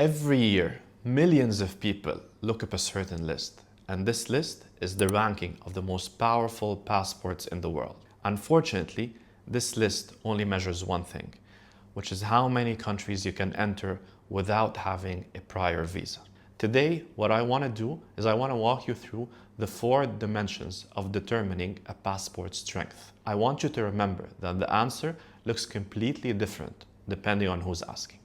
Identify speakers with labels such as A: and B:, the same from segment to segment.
A: Every year, millions of people look up a certain list, and this list is the ranking of the most powerful passports in the world. Unfortunately, this list only measures one thing, which is how many countries you can enter without having a prior visa. Today, what I want to do is I want to walk you through the 4 dimensions of determining a passport's strength. I want you to remember that the answer looks completely different depending on who's asking.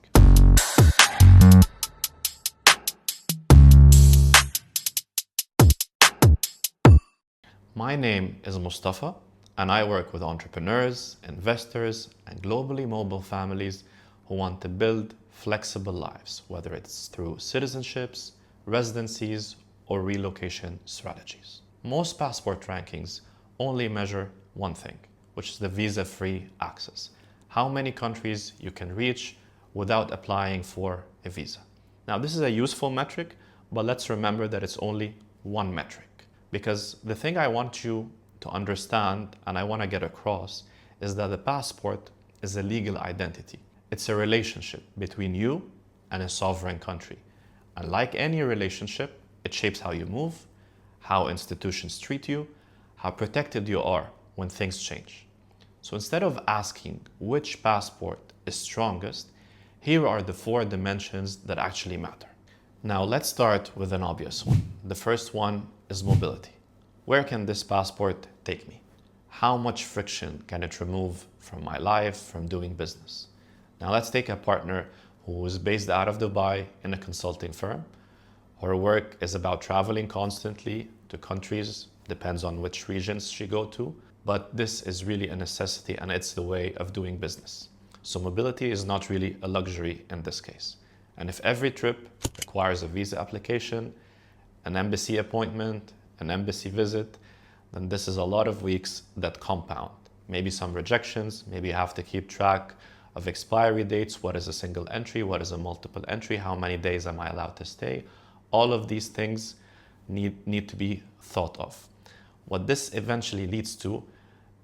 A: My name is Mostafa, and I work with entrepreneurs, investors, and globally mobile families who want to build flexible lives, whether it's through citizenships, residencies, or relocation strategies. Most passport rankings only measure one thing, which is the visa-free access. How many countries you can reach without applying for a visa. Now, this is a useful metric, but let's remember that it's only one metric. Because the thing I want you to understand and I want to get across is that the passport is a legal identity. It's a relationship between you and a sovereign country. And like any relationship, it shapes how you move, how institutions treat you, how protected you are when things change. So instead of asking which passport is strongest, here are the 4 dimensions that actually matter. Now let's start with an obvious one. The first one is mobility. Where can this passport take me? How much friction can it remove from my life, from doing business? Now let's take a partner who is based out of Dubai in a consulting firm. Her work is about traveling constantly to countries, depends on which regions she goes to, but this is really a necessity and it's the way of doing business. So mobility is not really a luxury in this case. And if every trip requires a visa application, an embassy appointment, an embassy visit, then this is a lot of weeks that compound. Maybe some rejections, maybe you have to keep track of expiry dates, what is a single entry, what is a multiple entry, how many days am I allowed to stay. All of these things need to be thought of. What this eventually leads to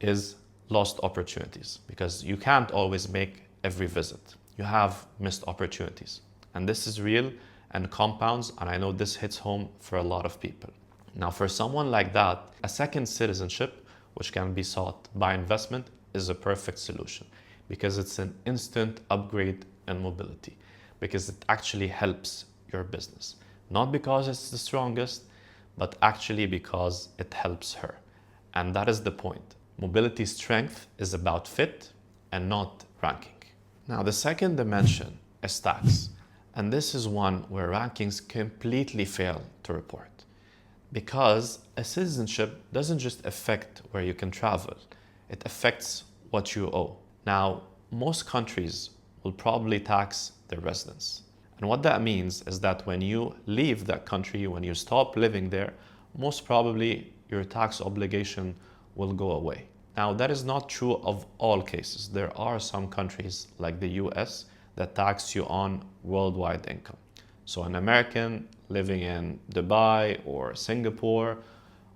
A: is lost opportunities, because you can't always make every visit. You have missed opportunities. And this is real and compounds, and I know this hits home for a lot of people. Now, for someone like that, a second citizenship, which can be sought by investment, is a perfect solution because it's an instant upgrade in mobility, because it actually helps your business. Not because it's the strongest, but actually because it helps her. And that is the point. Mobility strength is about fit and not ranking. Now, the second dimension is tax. And this is one where rankings completely fail to report. Because a citizenship doesn't just affect where you can travel, it affects what you owe. Now, most countries will probably tax their residents. And what that means is that when you leave that country, when you stop living there, most probably your tax obligation will go away. Now, that is not true of all cases. There are some countries like the US that tax you on worldwide income. So an American living in Dubai or Singapore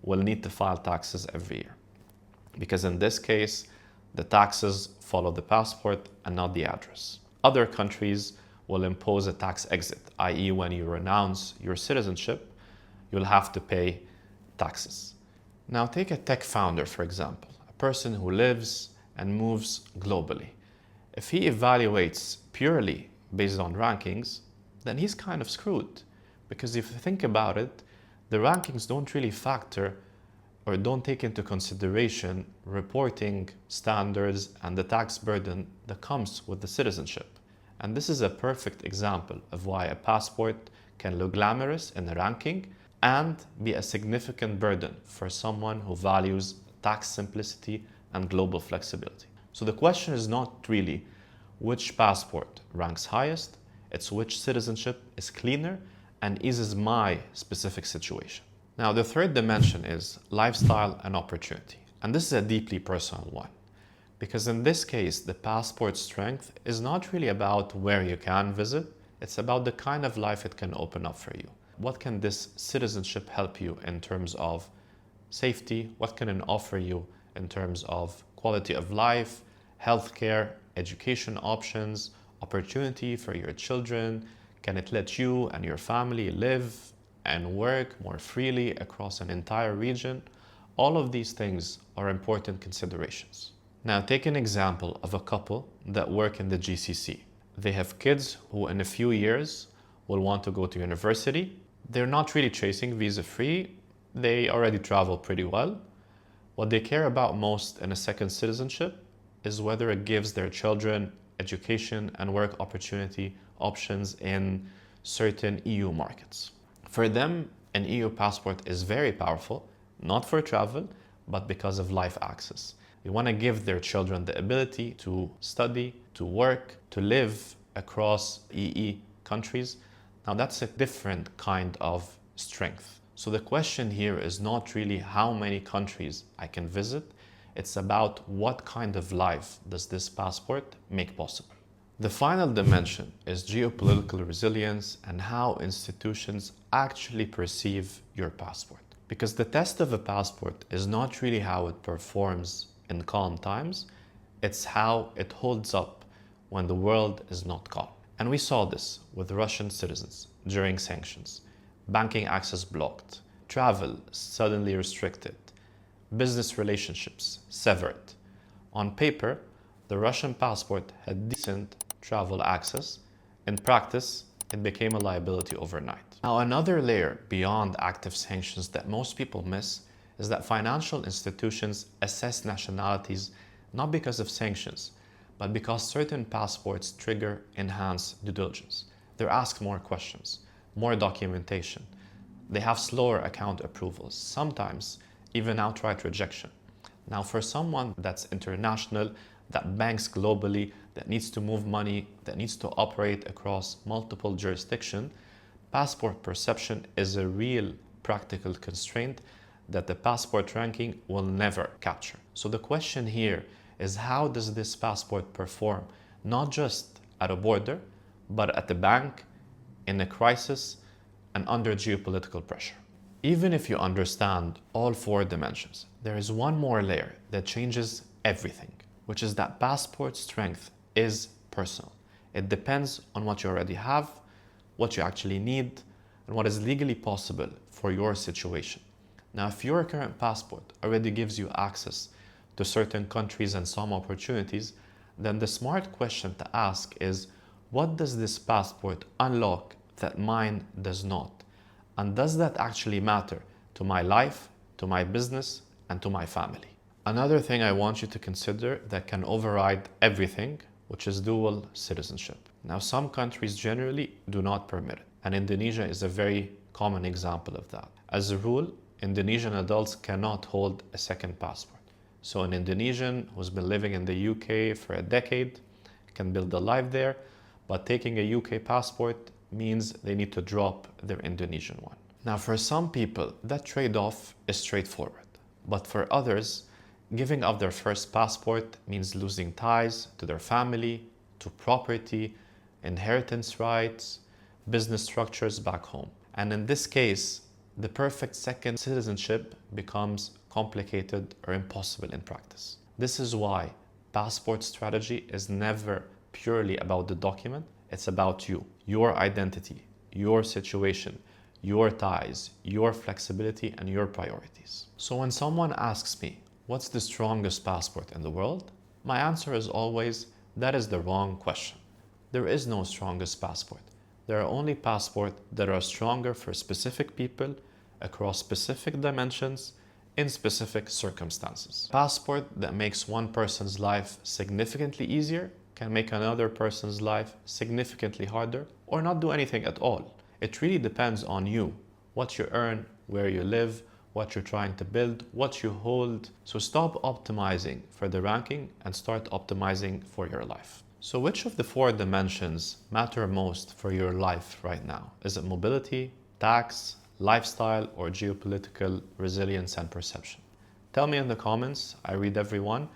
A: will need to file taxes every year. Because in this case, the taxes follow the passport and not the address. Other countries will impose a tax exit, i.e. when you renounce your citizenship, you'll have to pay taxes. Now take a tech founder, for example, a person who lives and moves globally. If he evaluates purely based on rankings, then he's kind of screwed. Because if you think about it, the rankings don't really factor or don't take into consideration reporting standards and the tax burden that comes with the citizenship. And this is a perfect example of why a passport can look glamorous in the ranking and be a significant burden for someone who values tax simplicity and global flexibility. So the question is not really which passport ranks highest, it's which citizenship is cleaner and eases my specific situation. Now, the third dimension is lifestyle and opportunity. And this is a deeply personal one. Because in this case, the passport strength is not really about where you can visit, it's about the kind of life it can open up for you. What can this citizenship help you in terms of safety? What can it offer you in terms of quality of life, healthcare, education options, opportunity for your children, Can it let you and your family live and work more freely across an entire region? All of these things are important considerations. Now, take an example of a couple that work in the GCC. They have kids who in a few years will want to go to university. They're not really chasing visa-free. They already travel pretty well. What they care about most in a second citizenship is whether it gives their children education and work opportunity options in certain EU markets. For them, an EU passport is very powerful, not for travel, but because of life access. They want to give their children the ability to study, to work, to live across EE countries. Now that's a different kind of strength. So the question here is not really how many countries I can visit, it's about what kind of life does this passport make possible. The final dimension is geopolitical resilience and how institutions actually perceive your passport. Because the test of a passport is not really how it performs in calm times, it's how it holds up when the world is not calm. And we saw this with Russian citizens during sanctions, banking access blocked, travel suddenly restricted, business relationships severed. On paper, the Russian passport had decent travel access. In practice, it became a liability overnight. Now, another layer beyond active sanctions that most people miss is that financial institutions assess nationalities not because of sanctions, but because certain passports trigger enhanced due diligence. They're asked more questions, more documentation. They have slower account approvals, sometimes even outright rejection. Now, for someone that's international, that banks globally, that needs to move money, that needs to operate across multiple jurisdictions, passport perception is a real practical constraint that the passport ranking will never capture. So the question here is, how does this passport perform, not just at a border, but at the bank, in a crisis, and under geopolitical pressure? Even if you understand all four dimensions, there is one more layer that changes everything, which is that passport strength is personal. It depends on what you already have, what you actually need, and what is legally possible for your situation. Now, if your current passport already gives you access to certain countries and some opportunities, then the smart question to ask is, what does this passport unlock that mine does not? And does that actually matter to my life, to my business, and to my family? Another thing I want you to consider that can override everything, which is dual citizenship. Now, some countries generally do not permit it, and Indonesia is a very common example of that. As a rule, Indonesian adults cannot hold a second passport. So an Indonesian who's been living in the UK for a decade can build a life there, but taking a UK passport means they need to drop their Indonesian one. Now, for some people, that trade-off is straightforward. But for others, giving up their first passport means losing ties to their family, to property, inheritance rights, business structures back home. And in this case, the perfect second citizenship becomes complicated or impossible in practice. This is why passport strategy is never purely about the document. It's about you, your identity, your situation, your ties, your flexibility, and your priorities. So when someone asks me, what's the strongest passport in the world? My answer is always, that is the wrong question. There is no strongest passport. There are only passports that are stronger for specific people, across specific dimensions, in specific circumstances. Passport that makes one person's life significantly easier can make another person's life significantly harder, or not do anything at all. It really depends on you, what you earn, where you live, what you're trying to build, what you hold. So stop optimizing for the ranking and start optimizing for your life. So which of the four dimensions matter most for your life right now? Is it mobility, tax, lifestyle, or geopolitical resilience and perception? Tell me in the comments. I read every one.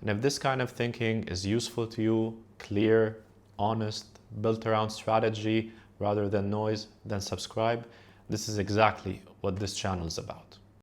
A: And if this kind of thinking is useful to you, clear, honest, built around strategy rather than noise, then subscribe. This is exactly what this channel is about.